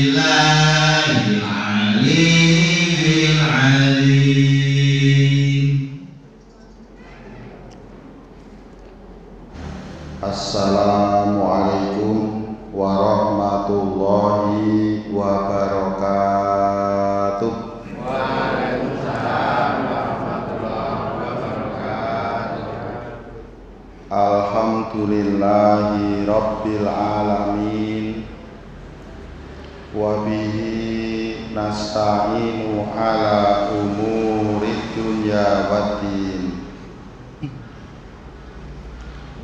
billahil aliyyil azim. Assalamualaikum warahmatullahi wabarakatuh. Waalaikumsalam warahmatullahi wabarakatuh. Alhamdulillahi rabbil alamin. Wa bihi nasta'inu ala umurid dunya waddin.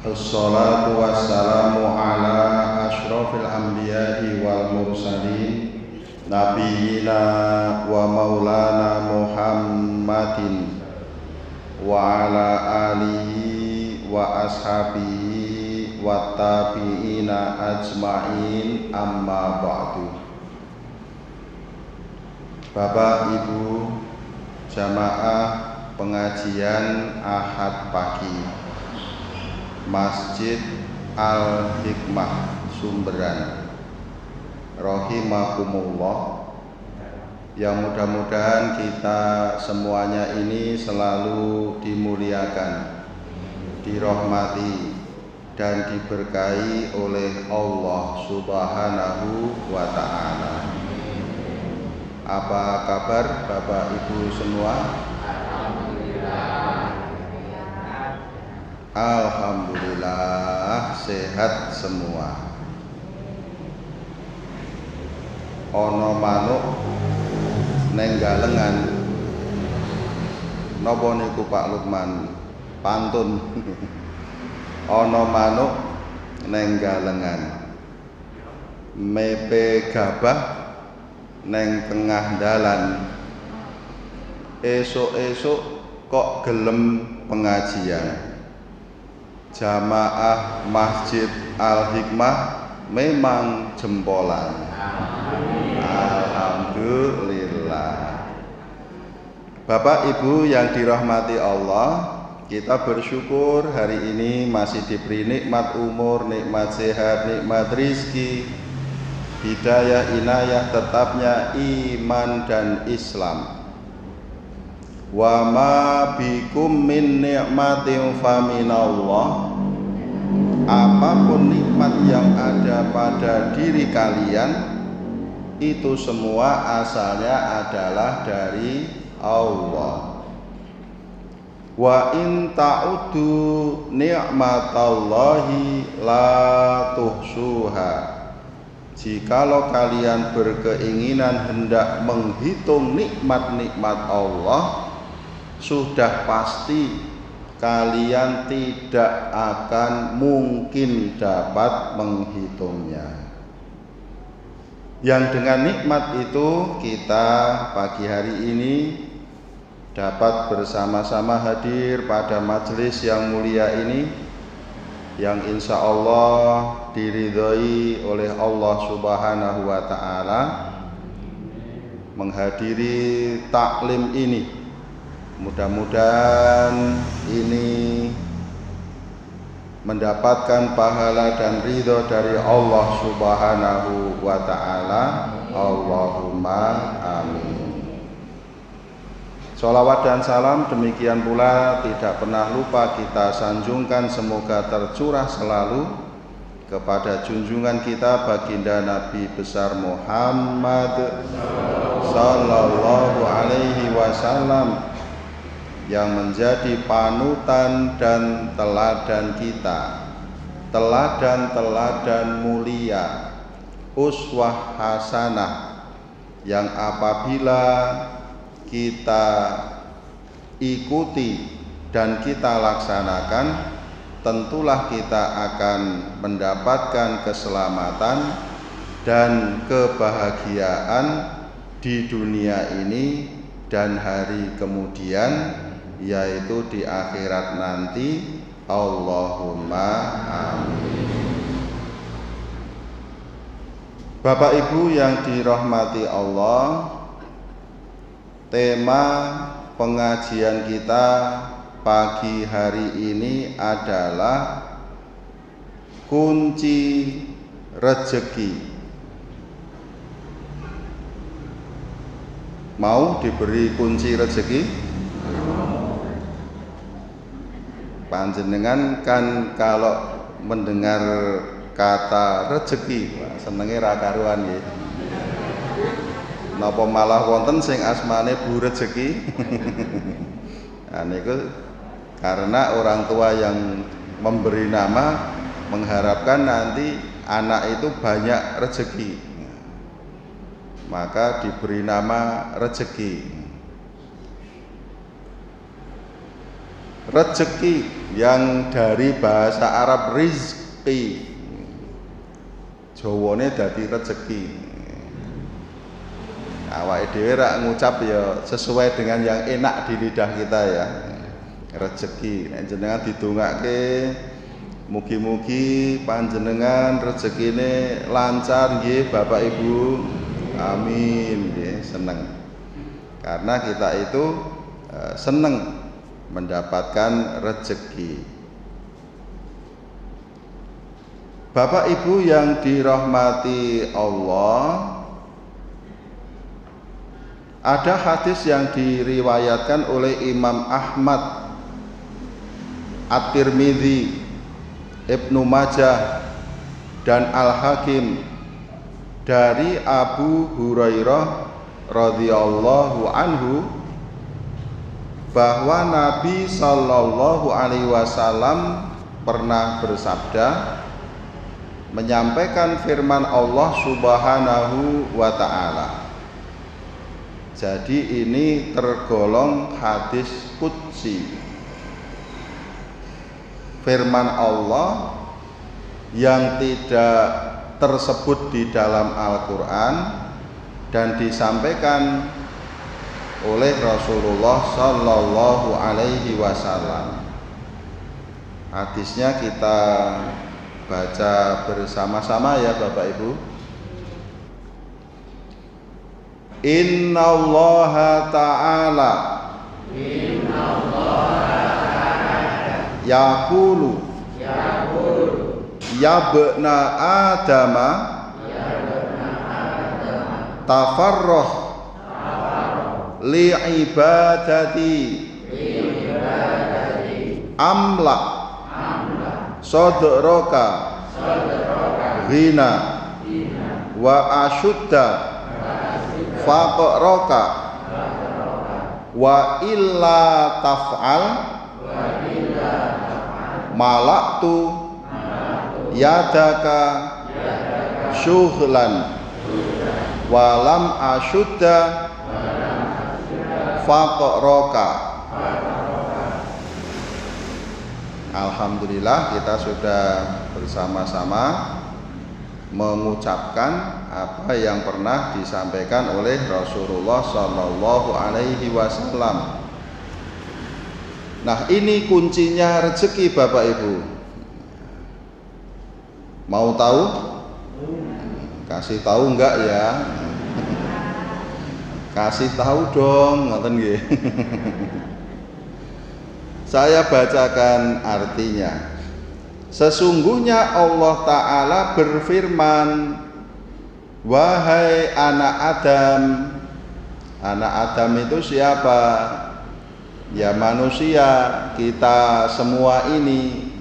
Assalatu wassalamu ala asyrafil anbiya'i wal mursalin nabiyina wa maulana Muhammadin wa ala alihi wa ashabihi wa tabi'ina ajma'in, amma ba'du. Bapak Ibu jamaah pengajian Ahad pagi Masjid Al-Hikmah Sumberan rahimakumullah, yang mudah-mudahan kita semuanya ini selalu dimuliakan, dirahmati dan diberkahi oleh Allah Subhanahu wa ta'ala. Apa kabar Bapak Ibu semua? Alhamdulillah sehat semua. Ono manuk neng galengan. Napa niku Pak Lukman? Pantun. Ono manuk neng galengan. Mepe gabah neng tengah dalan. Esuk-esuk kok gelem pengajian. Jamaah Masjid Al-Hikmah memang jempolan. Alhamdulillah. Bapak Ibu yang dirahmati Allah, kita bersyukur hari ini masih diberi nikmat umur, nikmat sehat, nikmat rizki, hidayah, inayah, tetapnya iman dan Islam. Wa ma bikum min ni'matin faminallah. Apapun nikmat yang ada pada diri kalian, itu semua asalnya adalah dari Allah. Wa in ta'uddu ni'matallahi la tuhsuha. Jikalau kalian berkeinginan hendak menghitung nikmat-nikmat Allah, sudah pasti kalian tidak akan mungkin dapat menghitungnya. Yang dengan nikmat itu kita pagi hari ini dapat bersama-sama hadir pada majelis yang mulia ini, yang insya Allah diridhoi oleh Allah Subhanahu wa ta'ala, menghadiri taklim ini. Mudah-mudahan ini mendapatkan pahala dan ridho dari Allah Subhanahu wa ta'ala. Allahumma amin. Sholawat dan salam demikian pula tidak pernah lupa kita sanjungkan, semoga tercurah selalu kepada junjungan kita baginda Nabi besar Muhammad sallallahu alaihi wasallam, yang menjadi panutan dan teladan kita, teladan-teladan mulia, uswah hasanah, yang apabila kita ikuti dan kita laksanakan, tentulah kita akan mendapatkan keselamatan dan kebahagiaan di dunia ini dan hari kemudian, yaitu di akhirat nanti. Allahumma amin. Bapak Ibu yang dirahmati Allah, tema pengajian kita pagi hari ini adalah kunci rezeki. Mau diberi kunci rezeki? Panjenengan kan kalau mendengar kata rezeki senenge ra karuan nggih. Napa malah wonten sing asmane Bu Rezeki? Nah niku karena orang tua yang memberi nama mengharapkan nanti anak itu banyak rezeki, maka diberi nama rezeki. Rezeki yang dari bahasa Arab rizki, Jawane dadi rezeki. Awake dhewe rak ngucap ya sesuai dengan yang enak di lidah kita ya. Rezeki nek jenengan didongake mugi-mugi panjenengan rezekine lancar nggih Bapak Ibu. Amin nggih, seneng. Karena kita itu seneng mendapatkan rezeki. Bapak Ibu yang dirahmati Allah, ada hadis yang diriwayatkan oleh Imam Ahmad, At-Tirmidzi, Ibnu Majah dan Al-Hakim dari Abu Hurairah radhiyallahu anhu bahwa Nabi sallallahu alaihi wasallam pernah bersabda menyampaikan firman Allah Subhanahu wa taala. Jadi ini tergolong hadis qudsi. Firman Allah yang tidak tersebut di dalam Al-Quran dan disampaikan oleh Rasulullah Sallallahu Alaihi Wasallam. Hadisnya kita baca bersama-sama ya Bapak Ibu. Innallaha ta'ala yaqulu yabna adama tafarrah li ibadati amla sadraka ghina wa ashudda faqraka wa illa taf'al malaktu yadaka syughlan walam ashudda faqraka. Alhamdulillah kita sudah bersama-sama mengucapkan apa yang pernah disampaikan oleh Rasulullah Sallallahu Alaihi Wasallam. Nah ini kuncinya rezeki Bapak Ibu. Mau tahu? Kasih tahu enggak ya? Kasih tahu dong, ngoten nggih. Saya bacakan artinya. Sesungguhnya Allah Ta'ala berfirman, wahai anak Adam. Anak Adam itu siapa? Ya manusia, kita semua ini.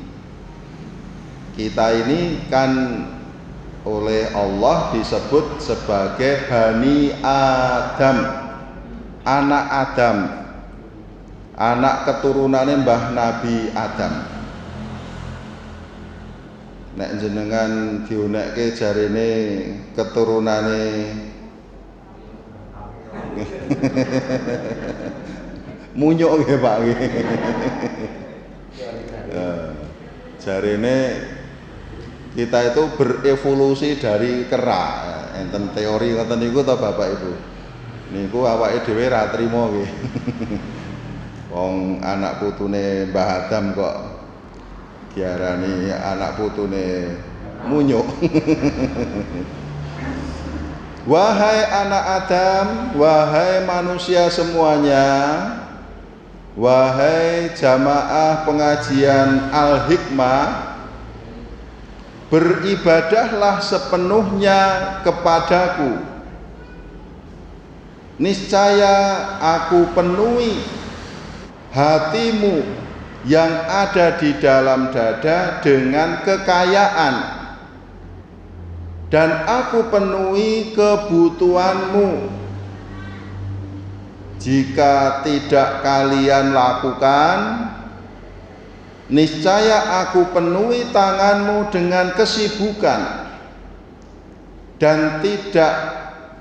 Kita ini kan oleh Allah disebut sebagai Bani Adam, anak Adam, anak keturunannya Mbah Nabi Adam. Nek jenengan diunekke jarine keturunane munyuk nggih Pak nggih. Jarine kita itu berevolusi dari kera. Enten teori ngoten niku to Bapak Ibu. Niku awake dhewe ra trima nggih. Wong anak putune Mbah Adam kok diarani anak putune munyuk. Wahai anak Adam, wahai manusia semuanya, wahai jamaah pengajian Al-Hikmah, beribadahlah sepenuhnya kepadaku. niscaya aku penuhi hatimu yang ada di dalam dada dengan kekayaan, dan aku penuhi kebutuhanmu. Jika tidak kalian lakukan, niscaya aku penuhi tanganmu dengan kesibukan, dan tidak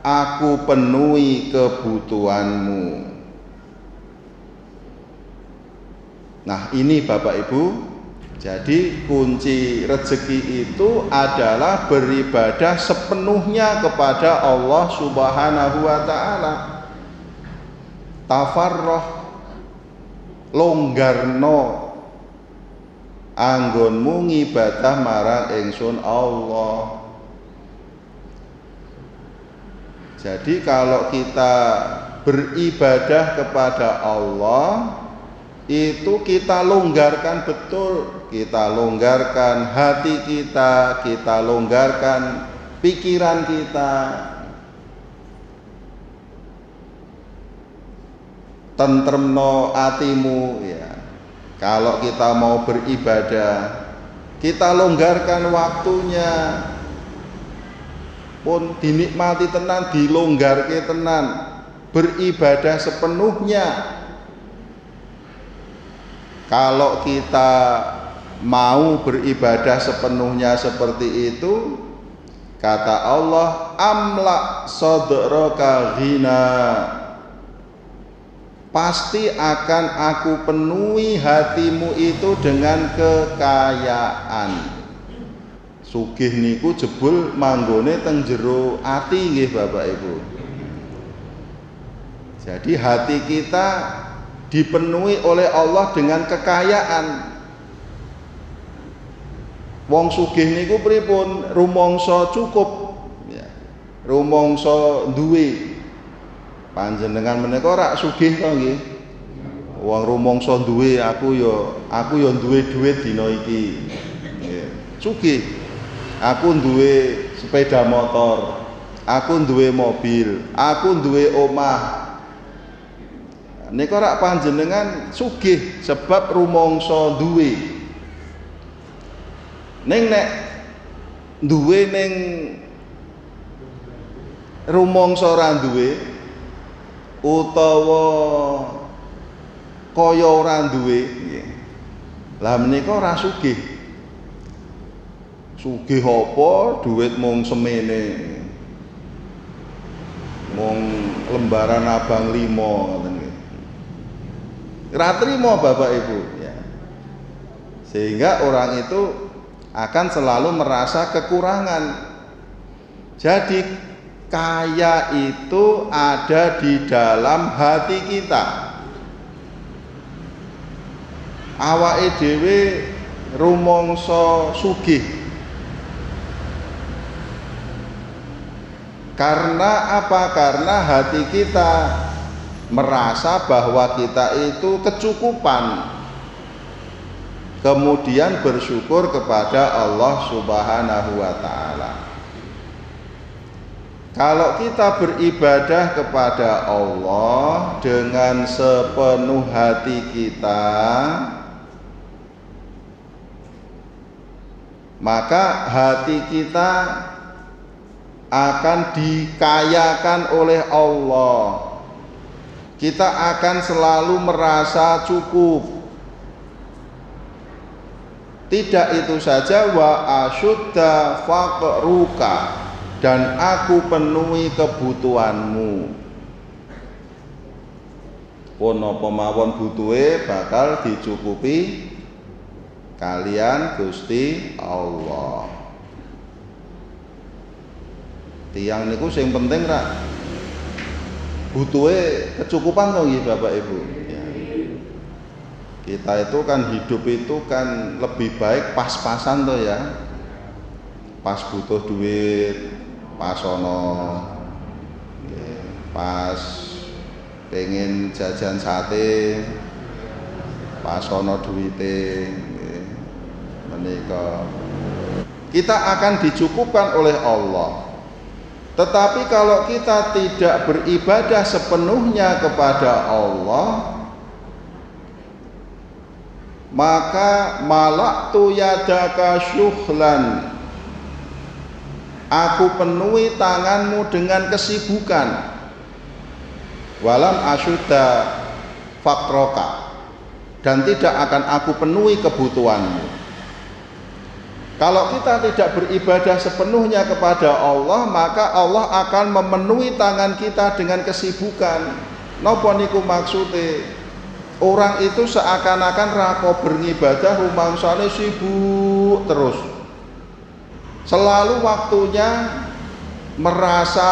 aku penuhi kebutuhanmu. Nah, ini Bapak Ibu, jadi kunci rezeki itu adalah beribadah sepenuhnya kepada Allah Subhanahu wa Ta'ala. Tafarroh, longgarno anggonmu ngibadah marang ingsun Allah. Jadi kalau kita beribadah kepada Allah, itu kita longgarkan betul, kita longgarkan hati kita longgarkan pikiran kita, tentremno atimu ya. Kalau kita mau beribadah, kita longgarkan waktunya, pun dinikmati tenan, dilonggarke tenan, beribadah sepenuhnya. Kalau kita mau beribadah sepenuhnya seperti itu, kata Allah, amla sadraka ghina, pasti akan aku penuhi hatimu itu dengan kekayaan. Sugih niku jebul manggone teng jero ati nggih Bapak Ibu. Jadi hati kita dipenuhi oleh Allah dengan kekayaan. Wong sugih niku pripun? Rumangsa cukup ya. Rumangsa duwe. Panjenengan menika rak sugih to nggih. Wong rumangsa duwe, aku yo duwe dhuwit dina iki. Nggih. Sugih. Aku duwe sepeda motor, aku duwe mobil, aku duwe omah. Nika rak panjenengan sugih sebab rumangsa duwe. Ning nek duwe ning rumangsa ora duwe, utawa kaya ora duwe, lah menika ora sugih. Sugih apa duit mung semene, mung lembaran abang 5 ngoten nggih. Ora trima Bapak Ibu ya. Sehingga orang itu akan selalu merasa kekurangan. Jadi kaya itu ada di dalam hati kita. Awake dhewe rumangsa sugih. Karena apa? Karena hati kita merasa bahwa kita itu kecukupan, kemudian bersyukur kepada Allah Subhanahu wa Ta'ala. Kalau kita beribadah kepada Allah dengan sepenuh hati kita, maka hati kita akan dikayakan oleh Allah. Kita akan selalu merasa cukup. Tidak itu saja, wa asyudda faqruka, dan aku penuhi kebutuhanmu. Pun apa mawon butuhe bakal dicukupi kalian Gusti Allah. Tiang niku sing penting rak butuhe kecukupan to nggih Bapak Ibu ya. Kita itu kan hidup itu kan lebih baik pas-pasan to ya. Pas butuh duit, pas ono pas pengen jajan sate, pas ono duwite menika kita akan dicukupkan oleh Allah. Tetapi kalau kita tidak beribadah sepenuhnya kepada Allah, maka malaktu yadaka syughlan, aku penuhi tanganmu dengan kesibukan, walam asyuda fakroka, dan tidak akan aku penuhi kebutuhanmu. Kalau kita tidak beribadah sepenuhnya kepada Allah, maka Allah akan memenuhi tangan kita dengan kesibukan. Napa niku maksude? Orang itu seakan-akan rako beribadah rumangsane sibuk terus. Selalu waktunya merasa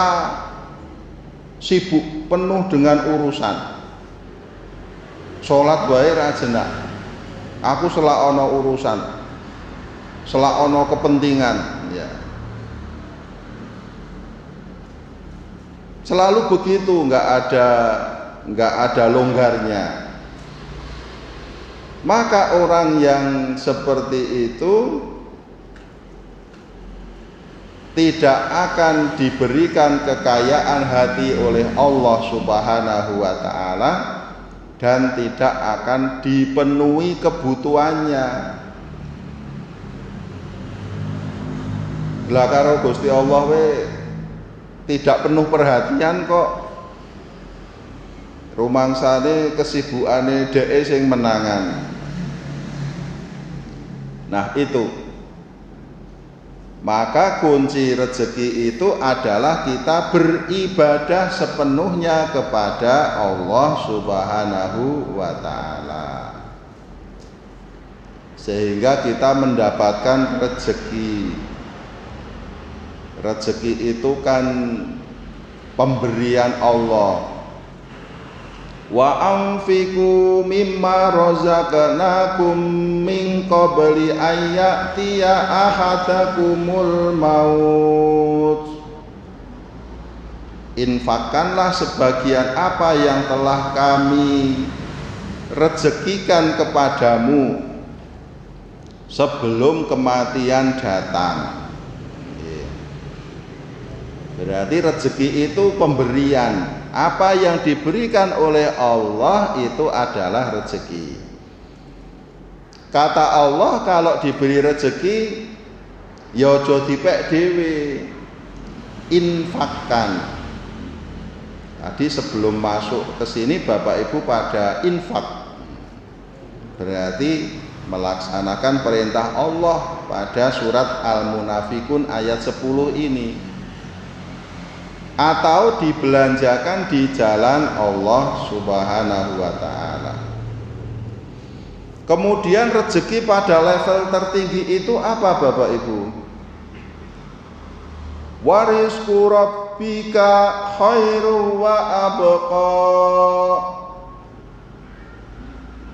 sibuk, penuh dengan urusan. Salat wae ra jenak. Aku selak ana urusan, selak ana kepentingan, ya. Selalu begitu, nggak ada longgarnya. Maka orang yang seperti itu tidak akan diberikan kekayaan hati oleh Allah Subhanahu wa ta'ala, dan tidak akan dipenuhi kebutuhannya. Lah karo Gusti Allah we tidak penuh perhatian kok. Rumangsane kesibukane dhek sing menangan. Nah itu, maka kunci rezeki itu adalah kita beribadah sepenuhnya kepada Allah Subhanahu wa ta'ala, sehingga kita mendapatkan rezeki. Rezeki itu kan pemberian Allah. Wa anfiqu mimma razaqnakum min qabli ayyatiya ahadakumul maut. Infakkanlah sebagian apa yang telah kami rezekikan kepadamu sebelum kematian datang. Berarti rezeki itu pemberian. Apa yang diberikan oleh Allah itu adalah rezeki. Kata Allah, kalau diberi rezeki ya aja dipek dhewe, infakkan. Tadi sebelum masuk ke sini Bapak Ibu pada infak, berarti melaksanakan perintah Allah pada surat Al-Munafikun ayat 10 ini, atau dibelanjakan di jalan Allah Subhanahu wa ta'ala. Kemudian rezeki pada level tertinggi itu apa Bapak Ibu? Warizqu rabbika khairu wa abqa.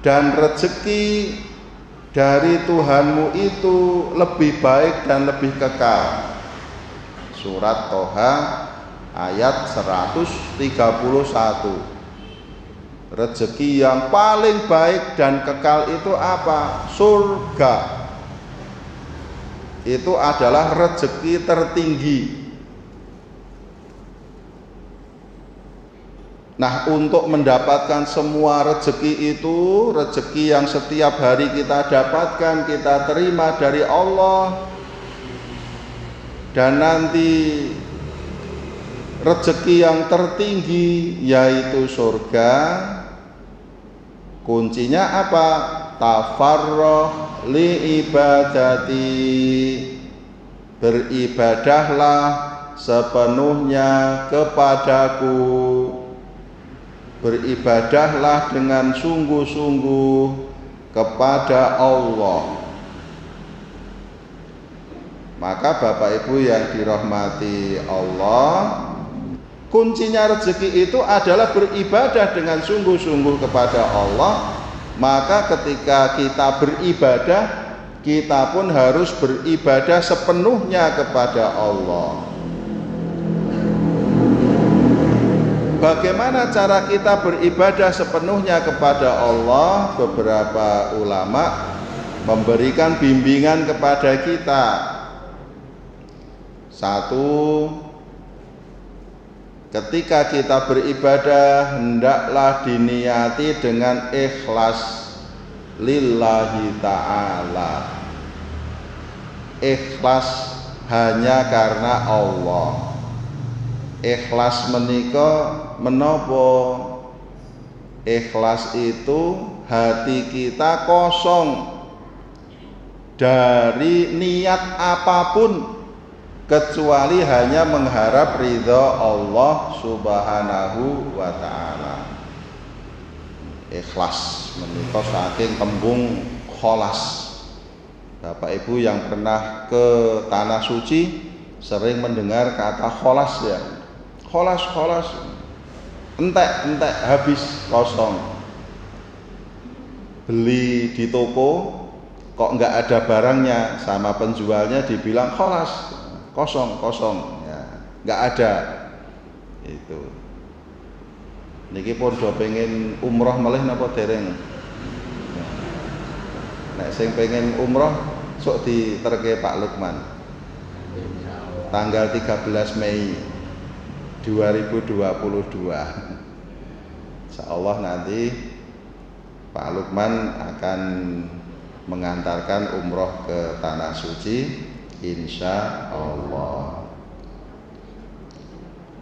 Dan rezeki dari Tuhanmu itu lebih baik dan lebih kekal. Surat Toha ayat 131. Rezeki yang paling baik dan kekal itu apa? Surga. Itu adalah rezeki tertinggi. Nah, untuk mendapatkan semua rezeki itu, rezeki yang setiap hari kita dapatkan, kita terima dari Allah, dan nanti rezeki yang tertinggi yaitu surga, kuncinya apa? Tafarruh li ibadati, beribadahlah sepenuhnya kepadaku, beribadahlah dengan sungguh-sungguh kepada Allah. Maka Bapak Ibu yang dirahmati Allah, kuncinya rezeki itu adalah beribadah dengan sungguh-sungguh kepada Allah. Maka ketika kita beribadah, kita pun harus beribadah sepenuhnya kepada Allah. Bagaimana cara kita beribadah sepenuhnya kepada Allah? Beberapa ulama memberikan bimbingan kepada kita. Satu, ketika kita beribadah hendaklah diniati dengan ikhlas lillahi ta'ala. Ikhlas hanya karena Allah. Ikhlas menika menapa? Ikhlas itu hati kita kosong dari niat apapun kecuali hanya mengharap ridha Allah Subhanahu wa ta'ala. Ikhlas menika saking tembung kholas. Bapak Ibu yang pernah ke tanah suci sering mendengar kata kholas ya. Kholas, kholas. Entek habis kosong. Beli di toko kok nggak ada barangnya, sama penjualnya dibilang kholas. Kosong ya, nggak ada itu. Niki pun do pengen umroh malih napa dereng? Nek sing pengen umroh sok diterke Pak Lukman tanggal 13 Mei 2022. Insyaallah nanti Pak Lukman akan mengantarkan umroh ke tanah suci, insya Allah.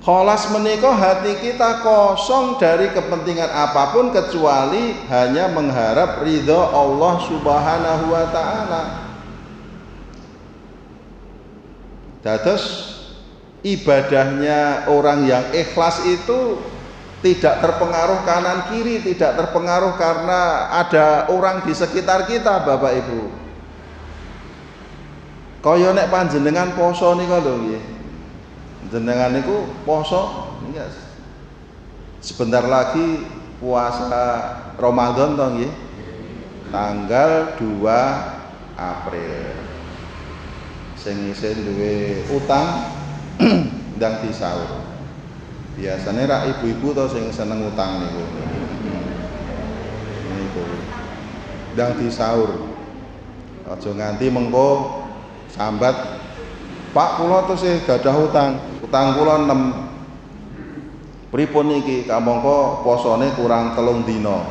Kholas menika hati kita kosong dari kepentingan apapun kecuali hanya mengharap ridha Allah Subhanahu wa ta'ala. Dados ibadahnya orang yang ikhlas itu tidak terpengaruh kanan kiri, tidak terpengaruh karena ada orang di sekitar kita, Bapak Ibu. Kaya nek panjenengan poso nika lho nggih. Jenengan niku poso nggih. Sebentar lagi puasa Ramadan to nggih. Tanggal 2 April. Sing isin duwe utang ndang disaur. Biasane rak ibu-ibu to sing seneng utang niku. Niku. Ndang disaur. Aja nganti mengko sambat, Pak kula tesih gadah utang kula 6. Pripun niki? Kamangka posone kurang 3 dina.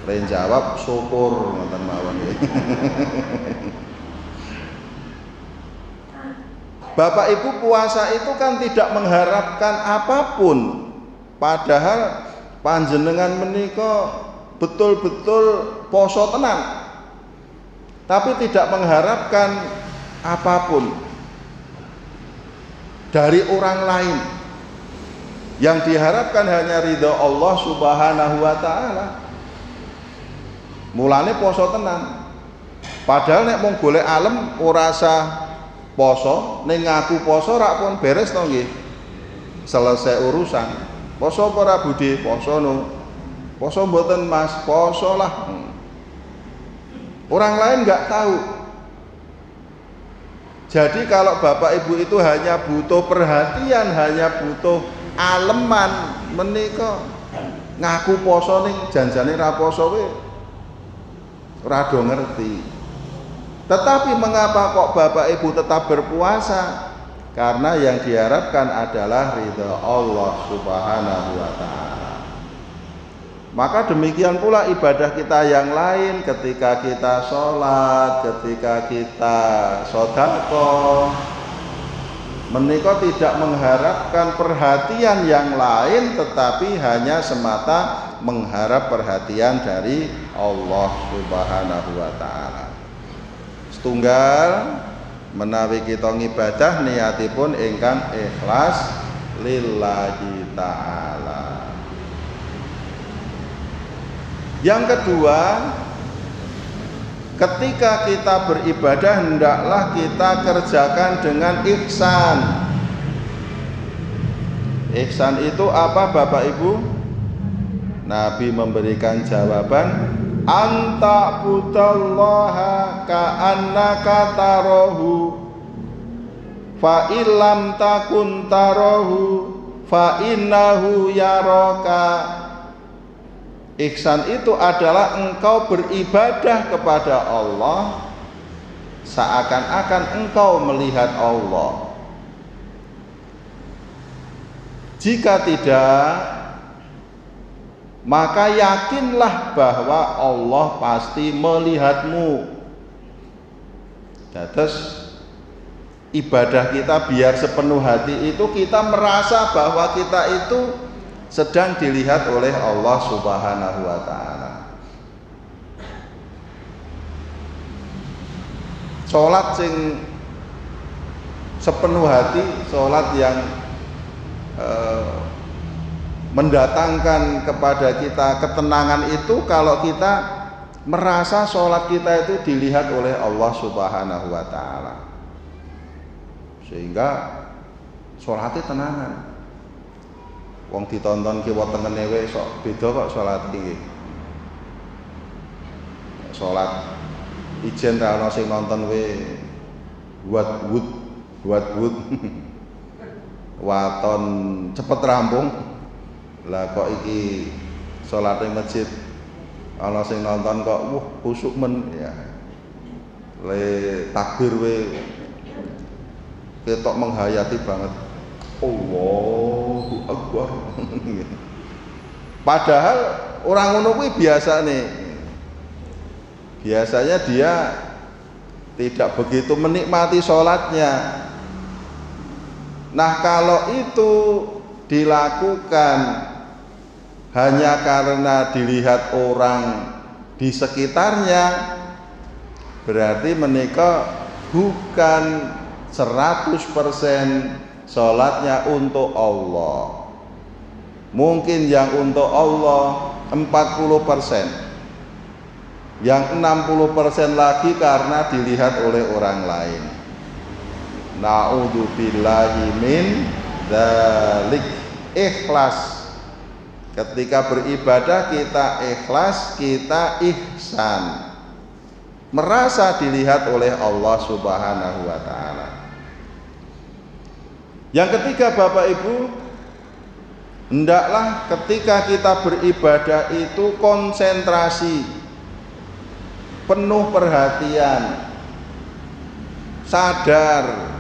Len jawab syukur ngoten mawon nggih. Bapak Ibu, puasa itu kan tidak mengharapkan apapun, padahal panjenengan menika betul-betul poso tenan, tapi tidak mengharapkan apapun dari orang lain. Yang diharapkan hanya ridha Allah Subhanahu wa ta'ala. Mulane poso tenan, padahal nek mung golek alem ora usah poso, ning ngaku poso rak pun beres to nggih. Selesai urusan. Poso apa ora Budi? Poso no. Poso mboten Mas, poso lah. Orang lain nggak tahu. Jadi kalau Bapak Ibu itu hanya butuh perhatian, hanya butuh aleman menika ngaku poso ning janjane ra poso kowe ora do ngerti. Tetapi mengapa kok Bapak Ibu tetap berpuasa? Karena yang diharapkan adalah ridha Allah Subhanahu wa ta'ala. Maka demikian pula ibadah kita yang lain, ketika kita sholat, ketika kita sedekah, menika tidak mengharapkan perhatian yang lain, tetapi hanya semata mengharap perhatian dari Allah Subhanahu wa ta'ala. Setunggal menawi kita ngibadah niatipun ingkang ikhlas lillahi ta'ala. Yang kedua, ketika kita beribadah hendaklah kita kerjakan dengan ihsan. Ihsan itu apa Bapak Ibu? Nabi memberikan jawaban, anta budallaha ka'annaka tarahu fa illam takun tarahu fa innahu yaraka. Ihsan itu adalah engkau beribadah kepada Allah seakan-akan engkau melihat Allah. Jika tidak, maka yakinlah bahwa Allah pasti melihatmu. Terus ibadah kita biar sepenuh hati itu kita merasa bahwa kita itu sedang dilihat oleh Allah Subhanahu wa taala. Salat sing sepenuh hati, salat yang mendatangkan kepada kita ketenangan itu kalau kita merasa sholat kita itu dilihat oleh Allah Subhanahu wa ta'ala, sehingga sholatnya tenangan. Wong ditonton kiwa tengene wae sok beda kok sholat iki. Sholat ijen ra ono sing nonton wae buat waton cepet rampung. Lah kok iki salat ing masjid ana sing nonton kok khusuk men ya. Le takbir we ketok menghayati banget. Allahu Akbar. Padahal orang ngono kuwi biasanya dia tidak begitu menikmati sholatnya. Nah, kalau itu dilakukan hanya karena dilihat orang di sekitarnya, berarti mereka bukan 100% sholatnya untuk Allah. Mungkin yang untuk Allah 40%, yang 60% lagi karena dilihat oleh orang lain. Na'udzubillahi min dzalik. Ikhlas. Ketika beribadah kita ikhlas, kita ihsan, merasa dilihat oleh Allah Subhanahu wa ta'ala. Yang ketiga, Bapak Ibu, hendaklah ketika kita beribadah itu konsentrasi, penuh perhatian, sadar.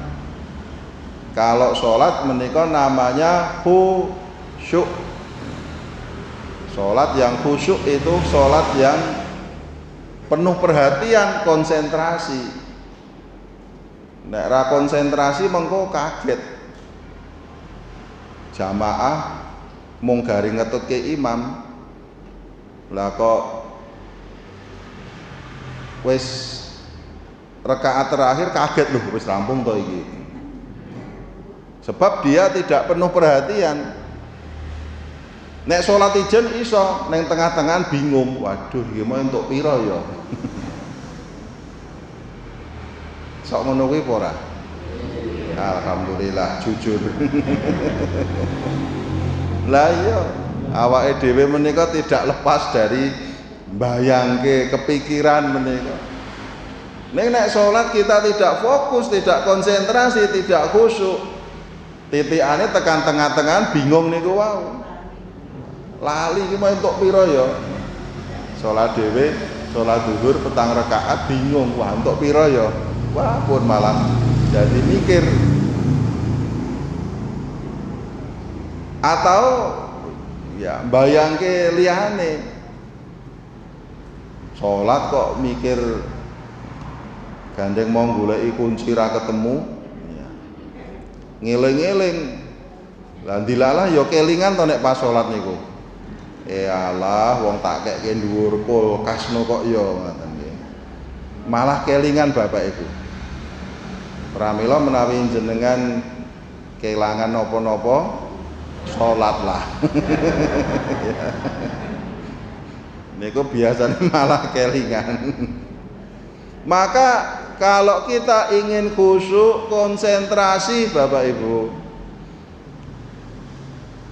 Kalau sholat menika namanya khusyuk. Sholat yang khusyuk itu sholat yang penuh perhatian, konsentrasi. Nek ra konsentrasi mengko kaget. Jamaah mung garing ngetutke imam. Lah kok wis rakaat terakhir kaget loh, wis rampung to iki. Sebab dia tidak penuh perhatian. Nek sholat ijen iso, neng tengah-tengah bingung. Waduh, gimana untuk piro ya? Sok ngono kuwi apa ora? Alhamdulillah, jujur. Lah iya, awake dhewe menika tidak lepas dari bayangke kepikiran menika. Nek sholat kita tidak fokus, tidak konsentrasi, tidak khusyuk, titikane tekan tengah-tengah bingung niku wau. Lali iki mau entuk pira ya? Salat dhewe, salat zuhur petang rakaat bingung, wah entuk pira ya? Wah, pun malah jadi mikir. Atau ya bayangke liyane. Salat kok mikir gandeng mau goleki kunci ra ketemu. Ngeling-eling, lah dilalah ya kelingan to nek pas salat niku. Allah, wong tak kekke dhuwur kulkasno kok ya ngoten nggih. Malah kelingan Bapak Ibu. Pramila menawi jenengan kelangan napa-napa, salatlah. Niku biasanya malah kelingan. Maka kalau kita ingin khusyuk, konsentrasi Bapak Ibu,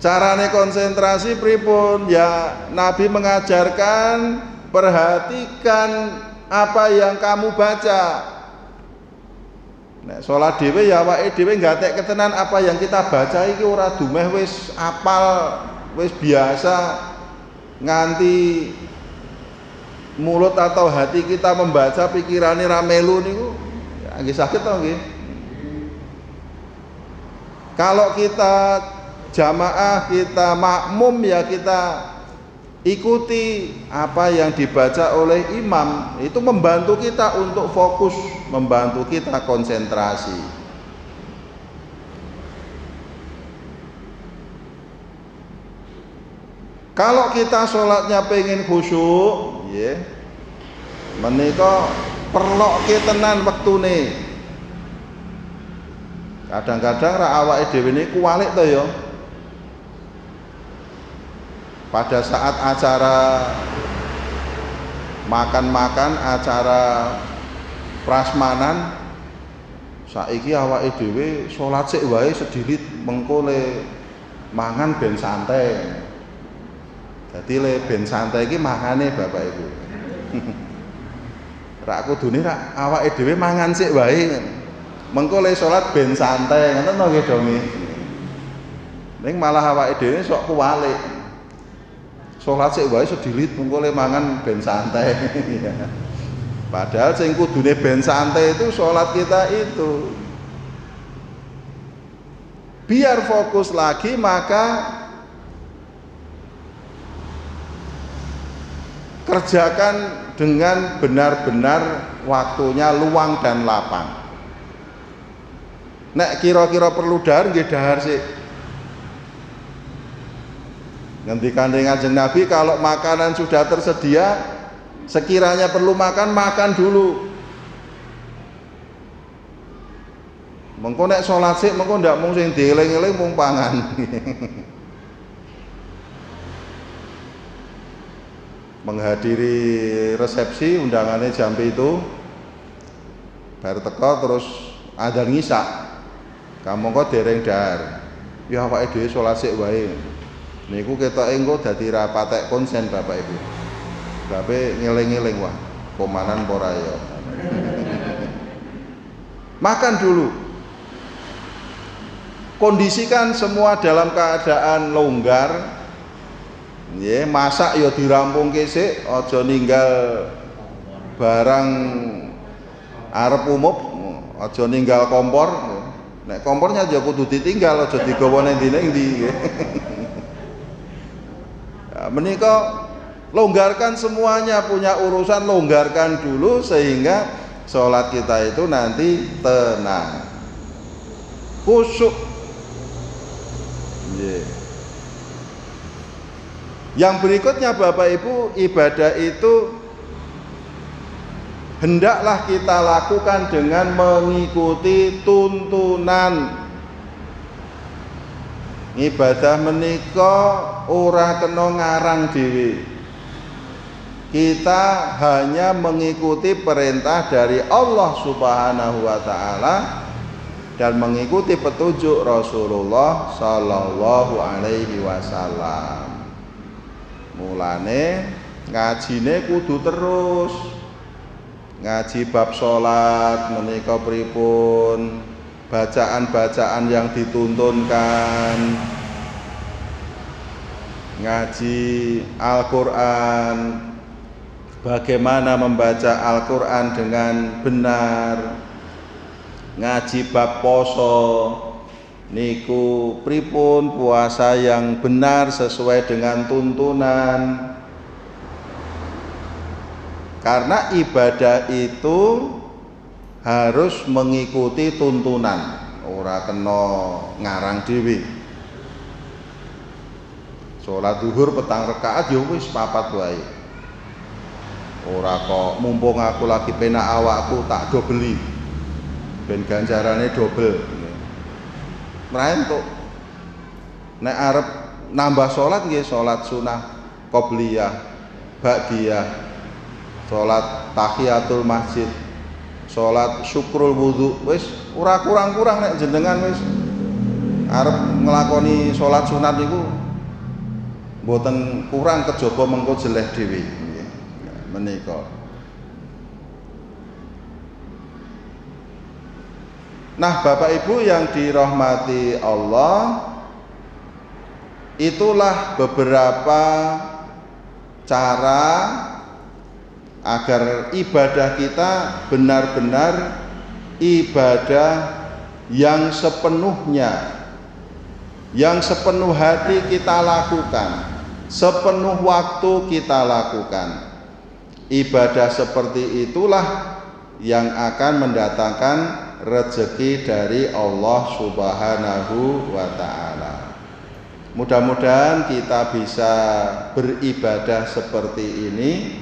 carane konsentrasi pripun? Ya Nabi mengajarkan, perhatikan apa yang kamu baca. Nek salat dhewe ya awake dhewe gatek ketenan apa yang kita baca iki ora dumeh wis apal, wis biasa, nganti mulut atau hati kita membaca pikirane ra melu niku ya nggih saged to nggih. Kalau kita jamaah, kita makmum, ya kita ikuti apa yang dibaca oleh imam. Itu membantu kita untuk fokus, membantu kita konsentrasi. Kalau kita sholatnya pengen khusyuk, ya, menika perlokke tenan wektune. Kadang-kadang ra awake dhewe niku kuwalik to ya. Pada saat acara makan-makan, acara prasmanan, saiki awake dhewe salat sik wae sedilit, mengko le mangan ben santai. Dadi le ben santai iki mangane Bapak Ibu. Rak kudune rak awake dhewe mangan sik wae. Mengko le salat ben santai, ngoten to nggih donge. Ning malah awake dhewe sok kuwalik. Salat sik wae sedilit, mengko le mangan ben santai. Padahal sing kudune ben santai itu salat kita itu. Biar fokus lagi, maka kerjakan dengan benar-benar waktunya luang dan lapang. Nek kira-kira perlu dahar, nggih dahar sik. Ngendikane Kanjeng Nabi, kalau makanan sudah tersedia, sekiranya perlu makan, makan dulu. Mengko nek salat sik, mengko ndak mung sing dieling-eling mung pangan. Menghadiri resepsi undangannya jam itu, bar teko terus adzan ngisa. Kamu kok dereng dahar. Ya awake dhewe salat sik wae. Niku ketoke engko dadi ra patek konsen Bapak Ibu. Bape ngeling-eling wah, komanan ora ya. Makan dulu. Kondisikan semua dalam keadaan longgar. Nggih, masak ya dirampungke sik, aja ninggal barang arep umup, aja ninggal kompor. Nek kompornya aja kudu ditinggal, aja digawa nang ndi-ndi. Ya, menika longgarkan semuanya, punya urusan longgarkan dulu sehingga sholat kita itu nanti tenang, khusyuk. Yang berikutnya Bapak Ibu, ibadah itu hendaklah kita lakukan dengan mengikuti tuntunan. Ibadah menika ora kena ngarang dhewe. Kita hanya mengikuti perintah dari Allah Subhanahu wa taala dan mengikuti petunjuk Rasulullah sallallahu alaihi wasallam. Mulane ngajine kudu terus. Ngaji bab salat menika pripun, bacaan-bacaan yang dituntunkan, ngaji Al-Qur'an, bagaimana membaca Al-Qur'an dengan benar, ngaji bab poso niku pripun puasa yang benar sesuai dengan tuntunan. Karena ibadah itu harus mengikuti tuntunan, ora kena ngarang dhewe. Salat zuhur petang rakaat ya wis 4 wae. Ora kok mumpung aku lagi penak awakku tak do beli. Ben ganjarane dobel. Merentuk. Nek arep nambah salat nggih salat sunah qobliyah, ba'diyah, salat tahiyatul masjid, salat syukrul wudu, wis ora kurang-kurang nek jenengan wis arep nglakoni salat sunat niku mboten kurang kejaba mengko jeleh dhewe. Menika. Nah, Bapak Ibu yang dirahmati Allah, itulah beberapa cara agar ibadah kita benar-benar ibadah yang sepenuhnya yang sepenuh hati kita lakukan, sepenuh waktu kita lakukan. Ibadah seperti itulah yang akan mendatangkan rezeki dari Allah Subhanahu wa ta'ala. Mudah-mudahan kita bisa beribadah seperti ini,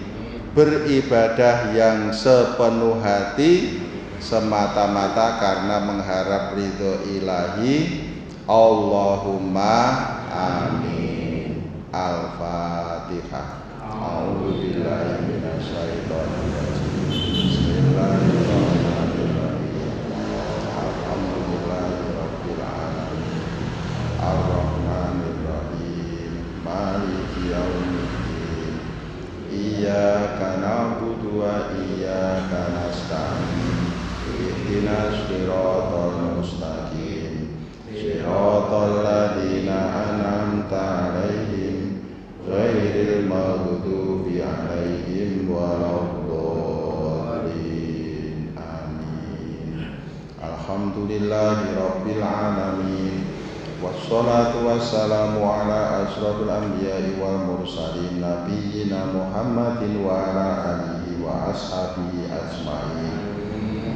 beribadah yang sepenuh hati semata-mata karena mengharap ridho ilahi. Allahumma amin. Al-Fatihah. A'udzubillahi minasyaitonir rajim. Bismillahirrahmanirrahim. Alhamdulillahirabbil alamin. Ar-Rahmanir Rahim. Maliki yaumiddin. Iyyaka na'budu wa iyyaka nasta'in. Ihdinas siratal mustaqim. Siratal ladzina an'amta 'alaihim ghairil maghdubi 'alaihim waladdallin. Amin. Alhamdulillahirabbil alamin. Wassalatu wassalamu ala asyrafil anbiya'i wal mursalin nabiyyina Muhammadin wa ala alihi wa ashabihi ajma'in.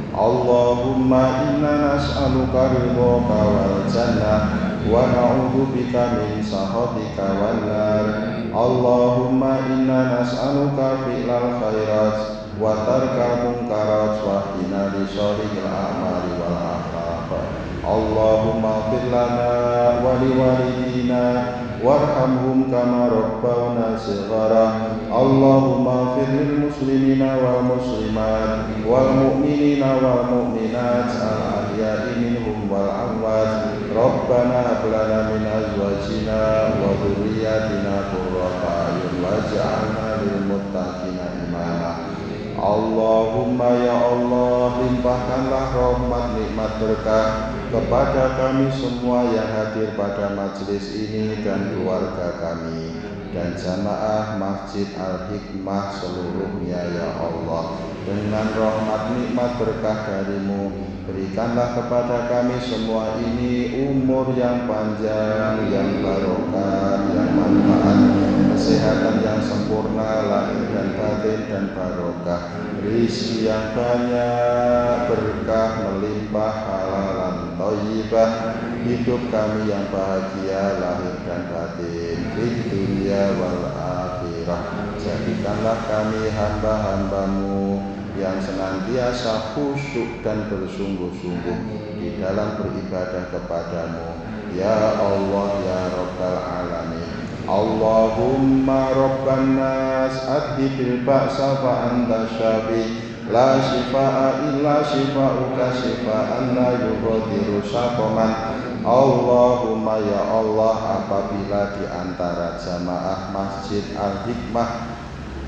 Allahumma inna nas'aluka ridhaka wal jannah wa na'udzubika min sakhatika wan nar. Allahumma inna nas'aluka fi'lal khairat wa tarkal munkarat wa qina li syarril a'mali wal akhlaq. Allahumma ighfir lana wa liwalidina warhamhum kama rabbawna shighara. Allahumma ighfir lil muslimina wal muslimat wal mu'minina wal mu'minat al ahya'i minhum wal amwat. Rabbana hab lana min azwajina wa dhurriyyatina qurrata a'yun waj'alna lil muttaqina imama. Allahumma ya Allah, limpahkanlah rahmat nikmat berkah kepada kami semua yang hadir pada majelis ini dan keluarga kami dan jamaah Masjid Al-Hikmah seluruhnya ya Allah. Dengan rahmat nikmat berkah darimu, berikanlah kepada kami semua ini umur yang panjang, yang barokah, yang manfaat, kesehatan yang sempurna lahir dan batin dan barokah, rezeki yang banyak, berkah melimpah, halalan thayyibah, hidup kami yang bahagia lahir dan batin di dunia wal akhirah. Jadikanlah kami hamba-hambamu yang senantiasa khusyuk dan bersungguh-sungguh di dalam beribadah kepadamu ya Allah ya Rabbal Alamin. Allahumma Rabban nas adhibil ba'sa fa anta syafi la shifaa illa shifauka shifaan la yughadiru saqaman. Allahumma ya Allah, apabila di antara jamaah Masjid Al-Hikmah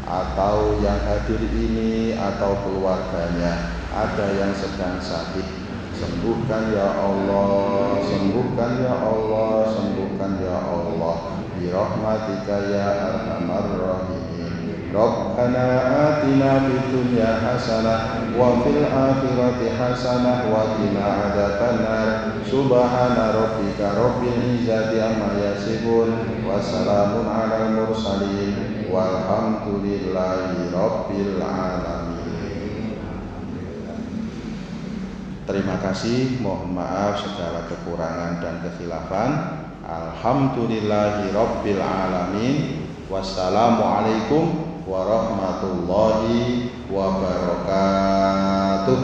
atau yang hadir ini atau keluarganya ada yang sedang sakit, sembuhkan ya Allah, sembuhkan ya Allah, sembuhkan ya Allah bi rahmatika ya arhamar rahimin. Rabbana atina fid dunya hasanah wa fil akhirati hasanah wa qina adzabannar. Subhana rabbika rabbil izzati amma yasifun wa salamun alal mursalin walhamdulillahi rabbil alamin. Terima kasih, mohon maaf segala kekurangan dan kekhilafan. Alhamdulillahi rabbil alamin. Wassalamualaikum warahmatullahi wabarakatuh.